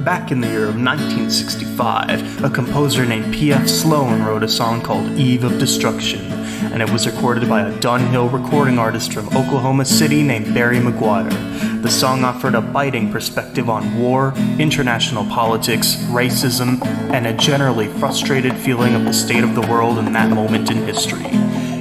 Back in the year of 1965, a composer named P.F. Sloan wrote a song called Eve of Destruction, and it was recorded by a Dunhill recording artist from Oklahoma City named Barry McGuire. The song offered a biting perspective on war, international politics, racism, and a generally frustrated feeling of the state of the world in that moment in history.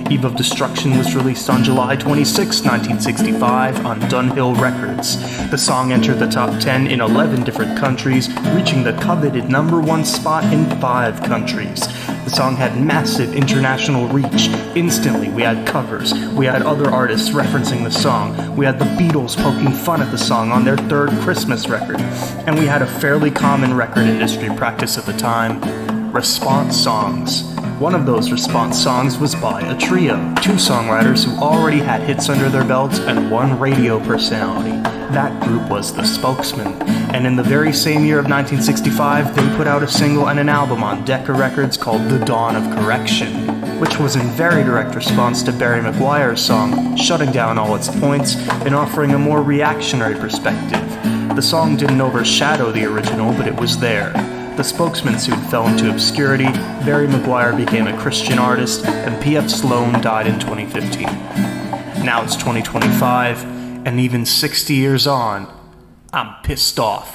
Eve of Destruction was released on July 26, 1965 on Dunhill Records. The song entered the top 10 in 11 different countries, reaching the coveted number 1 spot in 5 countries. The song had massive international reach. Instantly, we had covers, we had other artists referencing the song, we had the Beatles poking fun at the song on their 3rd Christmas record, and we had a fairly common record industry practice at the time: response songs. One of those response songs was by a trio, 2 songwriters who already had hits under their belts and 1 radio personality. That group was the Spokesmen, and in the very same year of 1965, they put out a single and an album on Decca Records called The Dawn of Correction, which was in very direct response to Barry McGuire's song, shutting down all its points and offering a more reactionary perspective. The song didn't overshadow the original, but it was there. The Spokesmen soon fell into obscurity, Barry McGuire became a Christian artist, and P.F. Sloan died in 2015. Now it's 2025, and even 60 years on, I'm pissed off.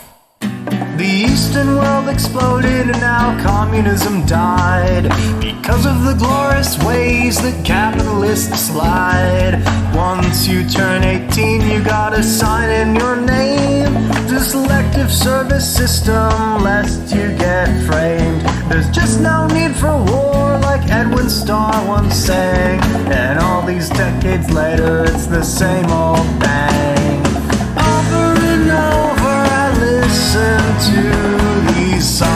The Eastern world exploded and now communism died because of the glorious ways that capitalists lied. Once you turn 18, you gotta sign in your name. The selective service system, lest you get framed. There's just no need for war, like Edwin Starr once sang. And all these decades later, it's the same old thing. Over and over, I listen to these songs,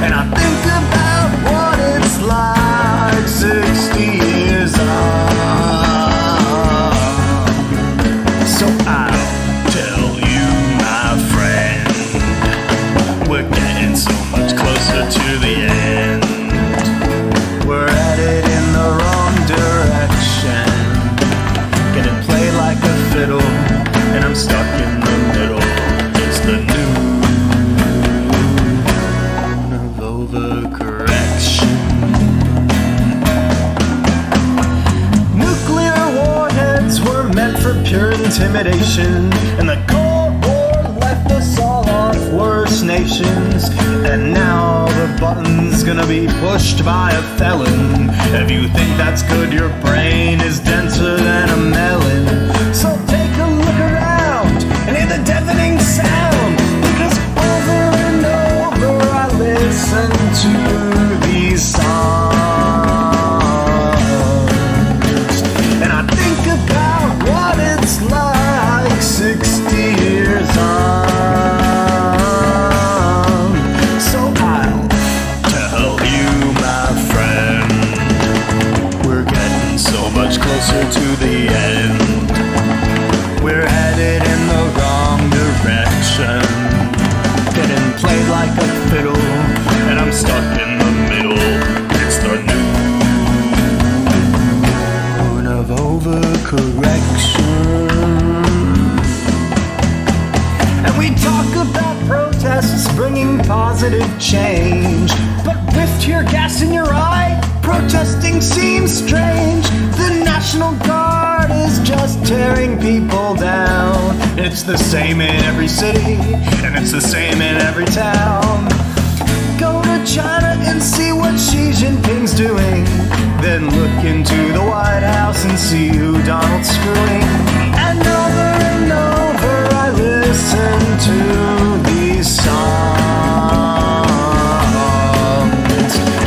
and I think about what it's like 60 years on. So I'll tell you, my friend, we're getting so much closer to the end. We're headed in the wrong direction, getting played like a fiddle, and I'm stuck in the middle. It's the noon of overcorrection. Nuclear warheads were meant for pure intimidation, and the Cold War left us all off worse nations. And now the button's gonna be pushed by a felon. If you think that's good, your brain is denser than a melon. So take a look around and hear the deafening sound, because over and over I listen to these songs, and I think about what it's like 60 years on. So I'll tell you, my friend, we're getting so much closer to the end. We're headed in the wrong direction, getting played like a fiddle, and I'm stuck in the middle. It's the noon of overcorrection. And we talk about protests bringing positive change, but with tear gas in your eye, protesting seems strange. The National Guard is just tearing people down. It's the same in every city, and it's the same in every town. Go to China and see what Xi Jinping's doing, then look into the White House and see who Donald's screwing. And over I listen to these songs,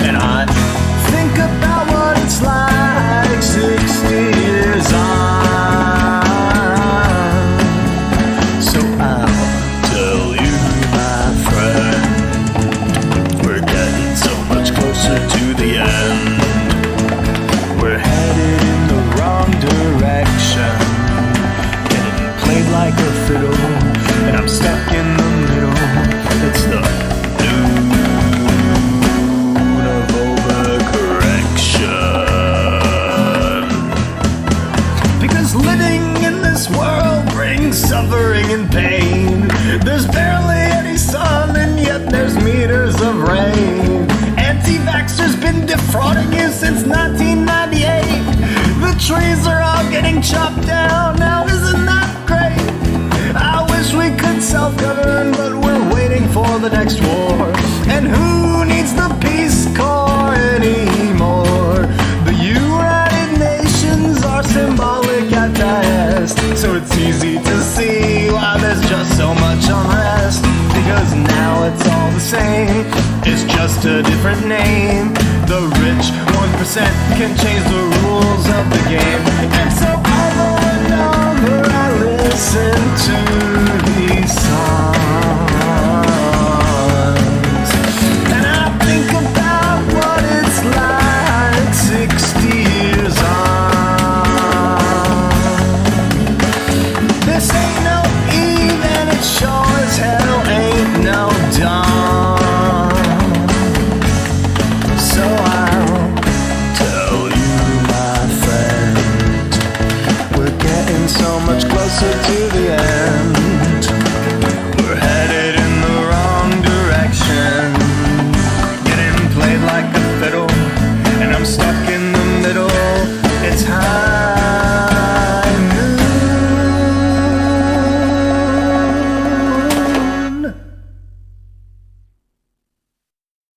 and I think about what it's like 60 years on. So I'll tell you, my friend, we're getting so much closer to the end. We're headed in the wrong direction, getting played like a fiddle, and I'm stuck in the middle. It's the noon of overcorrection. Because living in this world brings living, suffering, and pain. There's barely any sun, and yet there's meters of rain. Anti-vaxxers been defrauding you since 1998. The trees are all getting chopped down, now isn't that great? I wish we could self-govern, but we're waiting for the next war. And who needs the Peace Corps anymore? The United Nations are symbolic at best, so it's easy to see why there's just so much unrest. Because now it's all the same, it's just a different name. The rich 1% can change the rules of the game. And so over and over I listen to these songs, and I think about what it's like 60 years on. This ain't